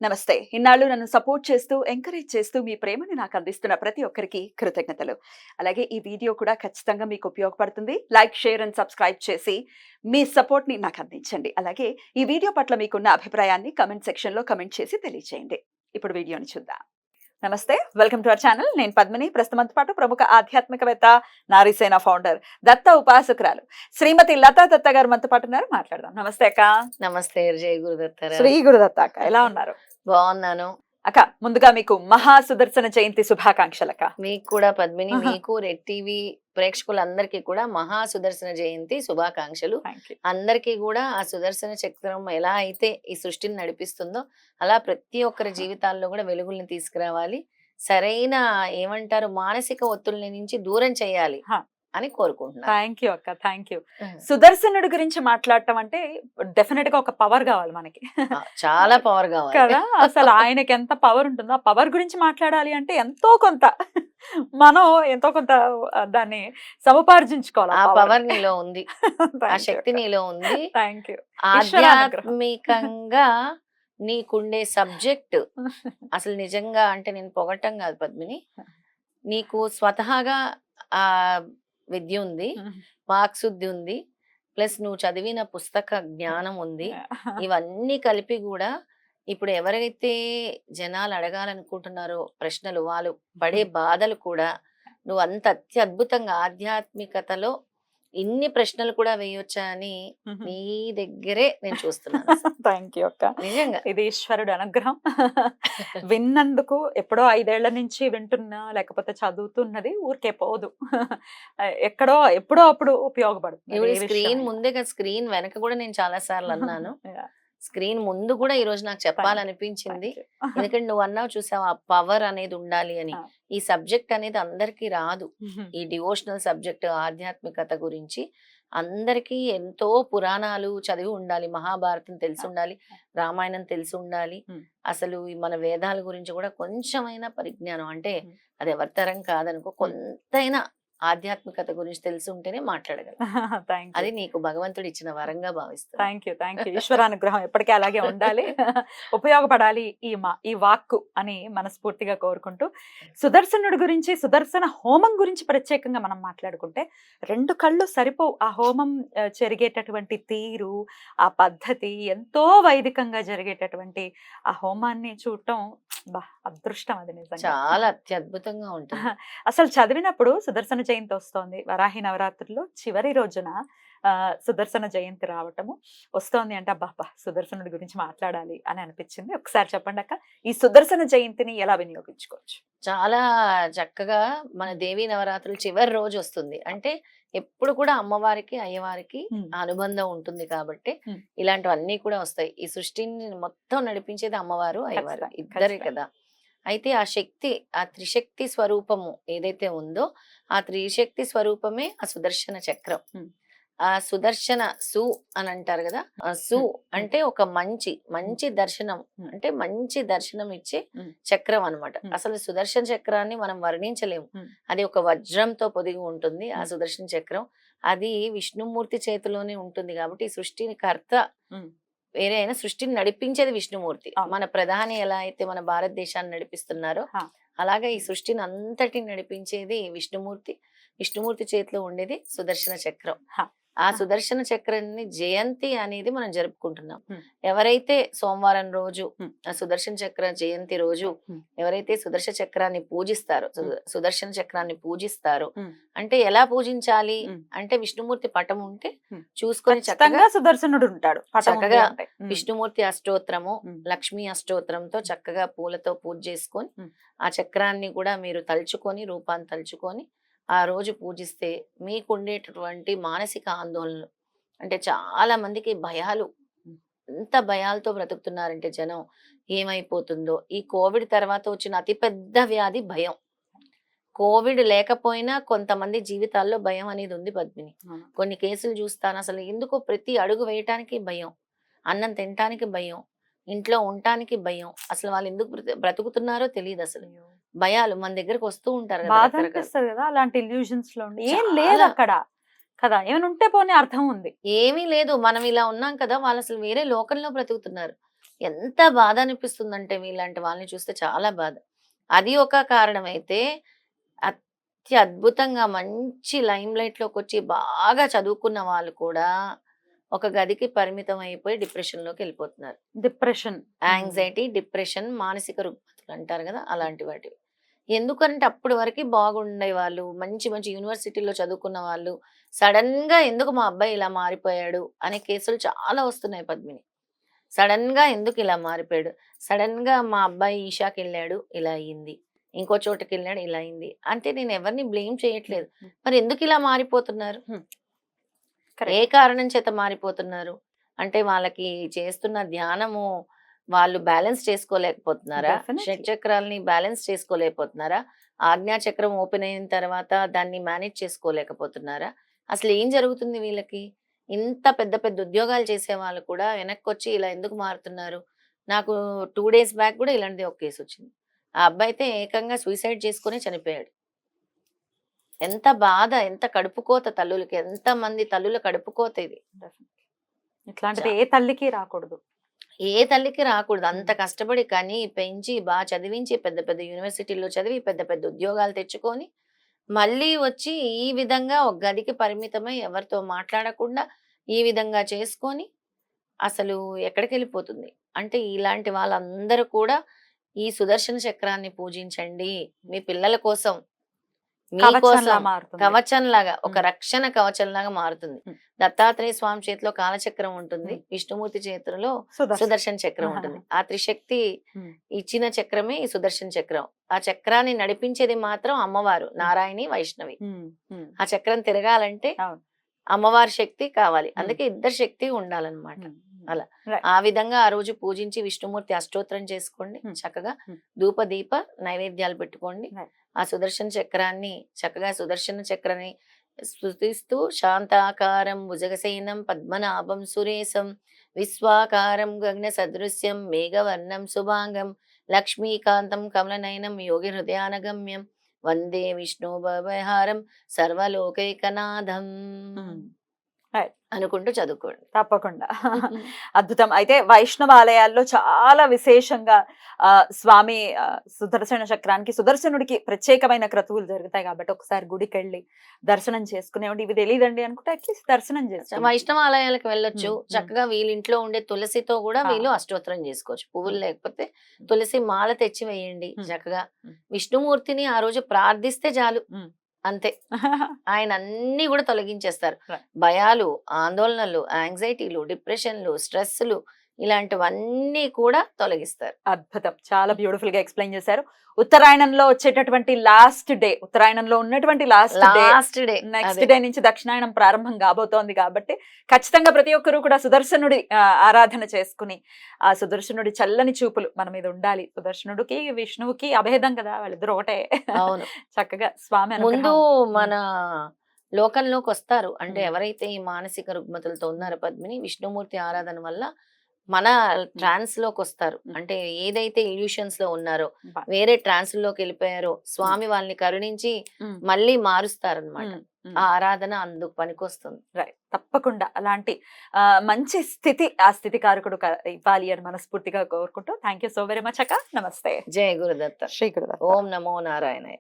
నమస్తే. ఇన్నాళ్ళు నన్ను సపోర్ట్ చేస్తూ, ఎంకరేజ్ చేస్తూ మీ ప్రేమని నాకు అందిస్తున్న ప్రతి ఒక్కరికి కృతజ్ఞతలు. అలాగే ఈ వీడియో కూడా ఖచ్చితంగా మీకు ఉపయోగపడుతుంది. లైక్, షేర్ అండ్ సబ్స్క్రైబ్ చేసి మీ సపోర్ట్‌ని నాకు అందించండి. అలాగే ఈ వీడియో పట్ల మీకున్న అభిప్రాయాన్ని కామెంట్ సెక్షన్‌లో కామెంట్ చేసి తెలియజేయండి. ఇప్పుడు వీడియోని చూద్దాం. నమస్తే. Welcome to our channel. నేను పద్మిని. ప్రస్తుతం మనతో పాటు ప్రముఖ ఆధ్యాత్మికవేత్త, నారీసేన ఫౌండర్, దత్త ఉపాసకురాలు శ్రీమతి లతా దత్త గారు మనతో పాటు ఉన్నారు. మాట్లాడదాం. నమస్తే అక్క. నమస్తే జై గురుదత్తారా. శ్రీ గురుదత్త అక్క. ఎలా ఉన్నారు? బాగున్నాను. అక్క, ముందుగా మీకు మహా సుదర్శన జయంతి శుభాకాంక్షలు అక్క. మీకు కూడా పద్మిని, మీకు రెడ్ టీవీ ప్రేక్షకులందరికీ కూడా మహా సుదర్శన జయంతి శుభాకాంక్షలు. అందరికీ కూడా ఆ సుదర్శన చక్రం ఎలా అయితే ఈ సృష్టిని నడిపిస్తుందో అలా ప్రతి ఒక్కరి జీవితాల్లో కూడా వెలుగుల్ని తీసుకురావాలి. సరైన ఏమంటారు మానసిక ఒత్తిళ్ళ నుంచి దూరం చేయాలి అని కోరుకుంటున్నాను. థ్యాంక్ యూ అక్క. Thank you. సుదర్శనుడి గురించి మాట్లాడటం అంటే డెఫినెట్ గా ఒక పవర్ కావాలి మనకి. చాలా పవర్ కావాలి కదా. అసలు ఆయనకి ఎంత పవర్ ఉంటుందో, ఆ పవర్ గురించి మాట్లాడాలి అంటే ఎంతో కొంత మనం దాన్ని సముపార్జించుకోవాలి. ఆ పవర్ నీలో ఉంది, ఆ శక్తి నీలో ఉంది. Thank you. ఆధ్యాత్మికంగా నీకుండే సబ్జెక్ట్ అసలు నిజంగా అంటే నేను పొగటం కాదు పద్మిని, నీకు స్వతహాగా ఆ విద్య ఉంది, వాక్శుద్ధి ఉంది, ప్లస్ నువ్వు చదివిన పుస్తక జ్ఞానం ఉంది. ఇవన్నీ కలిపి కూడా ఇప్పుడు ఎవరైతే జనాలు అడగాలనుకుంటున్నారో ప్రశ్నలు, వాళ్ళు పడే బాధలు కూడా నువ్వు అంత అత్యద్భుతంగా ఆధ్యాత్మికతలో ఇన్ని ప్రశ్నలు కూడా వేయొచ్చా అని నీ దగ్గరే నేను చూస్తున్నాను. థ్యాంక్ యూ అక్క. నిజంగా ఇది ఈశ్వరుడు అనుగ్రహం. విన్నందుకు ఎప్పుడో 5 ఏళ్ల నుంచి వింటున్నా, లేకపోతే చదువుతున్నది ఊరికే పోదు. ఎక్కడో ఎప్పుడో అప్పుడు ఉపయోగపడుతుంది. స్క్రీన్ ముందే కదా, స్క్రీన్ వెనక కూడా నేను చాలా సార్లు అన్నాను. స్క్రీన్ ముందు కూడా ఈ రోజు నాకు చెప్పాలనిపించింది. ఎందుకంటే నువ్వు అన్నావు చూసావు, ఆ పవర్ అనేది ఉండాలి అని. ఈ సబ్జెక్ట్ అనేది అందరికీ రాదు. ఈ డివోషనల్ సబ్జెక్ట్ ఆధ్యాత్మికత గురించి అందరికీ ఎంతో పురాణాలు చదివి ఉండాలి, మహాభారతం తెలిసి ఉండాలి, రామాయణం తెలిసి ఉండాలి. అసలు మన వేదాల గురించి కూడా కొంచెమైనా పరిజ్ఞానం, అంటే అది ఎవరి తరం కాదనుకో, కొంతైనా ఆధ్యాత్మికత గురించి తెలిసి ఉంటేనే మాట్లాడగలం. అది నీకు భగవంతుడు ఇచ్చిన వరంగా భావిస్తాను. Thank you. Thank you. ఈశ్వరానుగ్రహం ఎప్పటికీ అలాగే ఉండాలి, ఉపయోగపడాలి ఈ వాక్కు అని మనస్ఫూర్తిగా కోరుకుంటూ, సుదర్శనుడి గురించి, సుదర్శన హోమం గురించి ప్రత్యేకంగా మనం మాట్లాడుకుంటే 2 కళ్ళు సరిపోవు. ఆ హోమం జరిగేటటువంటి తీరు, ఆ పద్ధతి, ఎంతో వైదికంగా జరిగేటటువంటి ఆ హోమాన్ని చూడటం అదృష్టం. అది నిజంగా చాలా అత్యద్భుతంగా ఉంటుంది. అసలు చదివినప్పుడు సుదర్శన జయంతి వస్తోంది, వరాహి నవరాత్రుల్లో చివరి రోజున సుదర్శన జయంతి రావటము వస్తోంది అంటే అబ్బా సుదర్శనుడి గురించి మాట్లాడాలి అని అనిపించింది. ఒకసారి చెప్పండి అక్క, ఈ సుదర్శన జయంతిని ఎలా వినియోగించుకోవచ్చు? చాలా చక్కగా మన దేవీ నవరాత్రులు చివరి రోజు వస్తుంది అంటే ఎప్పుడు కూడా అమ్మవారికి అయ్యవారికి అనుబంధం ఉంటుంది కాబట్టి ఇలాంటివన్నీ కూడా వస్తాయి. ఈ సృష్టిని మొత్తం నడిపించేది అమ్మవారు అయ్యవారు ఇద్దరే కదా. అయితే ఆ శక్తి, ఆ త్రిశక్తి స్వరూపము ఏదైతే ఉందో ఆ త్రిశక్తి స్వరూపమే ఆ సుదర్శన చక్రం. ఆ సుదర్శన సు అని అంటారు కదా, ఆ సు అంటే ఒక మంచి దర్శనం, అంటే మంచి దర్శనం ఇచ్చే చక్రం అన్నమాట. అసలు సుదర్శన చక్రాన్ని మనం వర్ణించలేము. అది ఒక వజ్రంతో పొదిగి ఉంటుంది ఆ సుదర్శన చక్రం. అది విష్ణుమూర్తి చేతిలోనే ఉంటుంది కాబట్టి ఈ సృష్టిని కర్త వేరే అయినా సృష్టిని నడిపించేది విష్ణుమూర్తి. మన ప్రధాని ఎలా అయితే మన భారతదేశాన్ని నడిపిస్తున్నారో అలాగే ఈ సృష్టిని అంతటిని నడిపించేది విష్ణుమూర్తి. విష్ణుమూర్తి చేతిలో ఉండేది సుదర్శన చక్రం. ఆ సుదర్శన చక్రాన్ని జయంతి అనేది మనం జరుపుకుంటున్నాం. ఎవరైతే సోమవారం రోజు సుదర్శన చక్ర జయంతి రోజు ఎవరైతే సుదర్శన చక్రాన్ని పూజిస్తారో, సుదర్శన చక్రాన్ని పూజిస్తారో అంటే ఎలా పూజించాలి అంటే విష్ణుమూర్తి పటం ఉంటే చూసుకొని చక్కగా సుదర్శనుడు ఉంటాడు, చక్కగా విష్ణుమూర్తి అష్టోత్తరము, లక్ష్మీ అష్టోత్తరంతో చక్కగా పూలతో పూజ చేసుకొని ఆ చక్రాన్ని కూడా మీరు తలుచుకొని, రూపాన్ని తలుచుకొని ఆ రోజు పూజిస్తే మీకు ఉండేటటువంటి మానసిక ఆందోళనలు, అంటే చాలా మందికి భయాలు, ఎంత భయాలతో బ్రతుకుతున్నారంటే జనం, ఏమైపోతుందో. ఈ కోవిడ్ తర్వాత వచ్చిన అతిపెద్ద వ్యాధి భయం. కోవిడ్ లేకపోయినా కొంతమంది జీవితాల్లో భయం అనేది ఉంది పద్మిని. కొన్ని కేసులు చూస్తాను, అసలు ఎందుకో ప్రతి అడుగు వేయటానికి భయం, అన్నం తినటానికి భయం, ఇంట్లో ఉండటానికి భయం, అసలు వాళ్ళు ఎందుకు బ్రతుకుతున్నారో తెలియదు. అసలు భయాలు మన దగ్గరకు వస్తూ ఉంటారు కదా అలాంటి ఇల్యూషన్స్ లో. ఏం లేదు అక్కడ కదా, ఏమైనా ఉంటే పోనీ అర్థం ఉంది, ఏమీ లేదు. మనం ఇలా ఉన్నాం కదా, వాళ్ళు అసలు వేరే లోకంలో బ్రతుకుతున్నారు. ఎంత బాధ అనిపిస్తుందంటే మీలాంటి వాళ్ళని చూస్తే చాలా బాధ. అది ఒక కారణం అయితే, అద్భుతంగా మంచి లైమ్‌లైట్‌లోకొచ్చి బాగా చదువుకున్న వాళ్ళు కూడా ఒక గదికి పరిమితం అయిపోయి డిప్రెషన్‌లోకెళ్ళిపోతున్నారు. డిప్రెషన్. యాంగ్జైటీ, డిప్రెషన్, మానసిక రుగ్మతలు అంటారు గదా! అలాంటి వాటివి. ఎందుకంటే అప్పటి వరకి బాగుండేవాళ్ళు. మంచి మంచి యూనివర్సిటీలో చదువుకున్న వాళ్ళు సడెన్‌గా ఎందుకు మా అబ్బాయి ఇలా మారిపోయాడు అనే కేసులు చాలా వస్తున్నాయి పద్మిని. సడెన్‌గా ఎందుకు ఇలా మారిపోయాడు? సడెన్‌గా మా అబ్బాయి ఈషాకెళ్ళాడు ఇలా అయింది. ఇంకో చోటకెళ్ళాడు ఇలా అయింది. అంటే నేను ఎవరిని బ్లేమ్ చేయట్లేదు. మరి ఎందుకు ఇలా మారిపోతున్నారు? ఏ కరెక్ట్. కారణం చేత మారిపోతున్నారు? అంటే వాళ్ళకి చేస్తున్న ధ్యానము వాళ్ళు బ్యాలెన్స్ చేసుకోలేకపోతున్నారా? Definitely. షట్‌చక్రాల్ని బ్యాలెన్స్ చేసుకోలేకపోతున్నారా? ఆజ్ఞా చక్రం ఓపెన్ అయిన తర్వాత దాన్ని మేనేజ్ చేసుకోలేకపోతున్నారా? అసలు ఏం జరుగుతుంది వీళ్ళకి? ఇంత పెద్ద పెద్ద ఉద్యోగాలు చేసేవాళ్ళు కూడా వెనక్కొచ్చి ఇలా ఎందుకు మారుతున్నారు? నాకు 2 డేస్ బ్యాక్ కూడా ఇలాంటిదే ఒక కేసొచ్చింది. ఆ అబ్బాయి అయితే ఏకంగా సూసైడ్ చేసుకొని చనిపోయాడు. ఎంత బాధ! ఎంత కడుపుకోత తల్లులకి. ఎంతమంది తల్లుల కడుపుకోత ఇది. ఇట్లాంటిది ఏ తల్లికి రాకూడదు. ఏ తల్లికి రాకూడదు. అంత కష్టపడి కని, పెంచి, చదివించి, పెద్ద పెద్ద యూనివర్సిటీల్లో చదివి, పెద్ద పెద్ద ఉద్యోగాలు తెచ్చుకొని, మళ్ళీ వచ్చి ఈ విధంగా ఒక గదికి పరిమితమై ఎవరితో మాట్లాడకుండా, ఈ విధంగా చేసుకొని, అసలు ఎక్కడికెళ్ళిపోతుంది. అంటే ఇలాంటి వాళ్ళందరూ కూడా ఈ సుదర్శన చక్రాన్ని పూజించండి. మీ పిల్లల కోసం. కవచంలా మీకోసం మారుతుంది. కవచంలాగా ఒక హ్మ్. రక్షణ కవచంలాగా మారుతుంది. హ్మ్. దత్తాత్రేయ స్వామి చేతిలో కాలచక్రం ఉంటుంది. హ్మ్. విష్ణుమూర్తి చేతిలో సుదర్శన్. సుదర్శన చక్రం ఉంటుంది. ఆ త్రిశక్తి హ్మ్. ఇచ్చిన చక్రమే ఈ సుదర్శన చక్రం. ఆ చక్రాన్ని నడిపించేది మాత్రం అమ్మవారు నారాయణి, వైష్ణవి. హ్మ్. హ్మ్. ఆ చక్రం తిరగాలంటే అవును. అమ్మవారి శక్తి కావాలి. హ్మ్. అందుకే ఇద్దరు శక్తి ఉండాలన్నమాట. హ్మ్. అలా. Right. ఆ విధంగా ఆ రోజు పూజించి విష్ణుమూర్తి అష్టోత్తరం చేసుకోండి. హ్మ్. చక్కగా హ్మ్. ధూప దీప నైవేద్యాలు పెట్టుకోండి. Right. ఆ సుదర్శన చక్రాన్ని చక్కగా సుదర్శన చక్రాన్ని స్తుతిస్తూ శాంతాకారం భుజగసేనం పద్మనాభం సురేశం విశ్వాకారం గగన సదృశ్యం మేఘవర్ణం శుభాంగం లక్ష్మీకాంతం కమలనయనం యోగి హృదయానగమ్యం వందే విష్ణు భవహారం సర్వలోకైకనాథం హ్మ్. Right. అనుకుంటూ చదువుకోండి. తప్పకుండా. అద్భుతం. అయితే వైష్ణవ ఆలయాల్లో చాలా విశేషంగా స్వామి సుదర్శన చక్రానికి, సుదర్శనుడికి ప్రత్యేకమైన క్రతువులు జరుగుతాయి కాబట్టి ఒకసారి గుడికెళ్ళి దర్శనం చేసుకునేవండి. ఇవి తెలీదండి అనుకుంటే అట్లీస్ట్ దర్శనం చేసుకోండి. వైష్ణవ ఆలయాలకు వెళ్ళొచ్చు. హ్మ్. చక్కగా వీళ్ళింట్లో ఉండే తులసితో కూడా ఆ. వీళ్ళు అష్టోత్తరం చేసుకోవచ్చు. పువ్వులు హ్మ్. లేకపోతే తులసి మాల తెచ్చి వేయండి హ్మ్. చక్కగా. హ్మ్. విష్ణుమూర్తిని ఆ రోజు ప్రార్థిస్తే చాలు. హ్మ్. అంతే. ఆయన అన్నీ కూడా తొలగించేస్తారు. Right. భయాలు, ఆందోళనలు, యాంగ్జైటీలు, డిప్రెషన్‌లు, స్ట్రెస్‌లు ఇలాంటివన్నీ కూడా తొలగిస్తారు. అద్భుతం. చాలా బ్యూటిఫుల్ గా ఎక్స్‌ప్లెయిన్ చేశారు. ఉత్తరాయణంలో వచ్చేటటువంటి లాస్ట్ డే, ఉత్తరాయణంలో ఉన్నటువంటి last day, last day next అదే. డే నుంచి దక్షిణాయనం ప్రారంభం కాబోతోంది కాబట్టి ఖచ్చితంగా ప్రతి ఒక్కరూ కూడా సుదర్శనుడి ఆరాధన చేసుకుని ఆ సుదర్శనుడి చల్లని చూపులు మన మీద ఉండాలి. సుదర్శనుడికి విష్ణువుకి అభేదం కదా, వాళ్ళిద్దరు ఒకటే. అవును. చక్కగా స్వామి ముందు అనుగ్రహం. మన లోకంలోకొస్తారు. అంటే హ్మ్. ఎవరైతే ఈ మానసిక రుగ్మతలతో ఉన్నారో పద్మిని, విష్ణుమూర్తి ఆరాధన వల్ల మన ట్రాన్స్‌లోకొస్తారు. హ్మ్. అంటే ఏదైతే ఇల్యూషన్స్‌లో ఉన్నారో, బా. వేరే ట్రాన్స్‌లోకెళ్ళిపోయారో, స్వామి వాళ్ళని కరుణించి హ్మ్. మళ్ళీ మారుస్తారనమాట. హ్మ్. హ్మ్. ఆ ఆరాధన అందుకు పనికొస్తుంది. రైట్. తప్పకుండా అలాంటి మంచి స్థితి, ఆ స్థితి కారకుడు ఇవ్వాలి అని మనస్ఫూర్తిగా కోరుకుంటూ thank you so very much అక్క. నమస్తే. జయ గురుదత్త. శ్రీ గురుదత్త. ఓం నమో నారాయణాయ.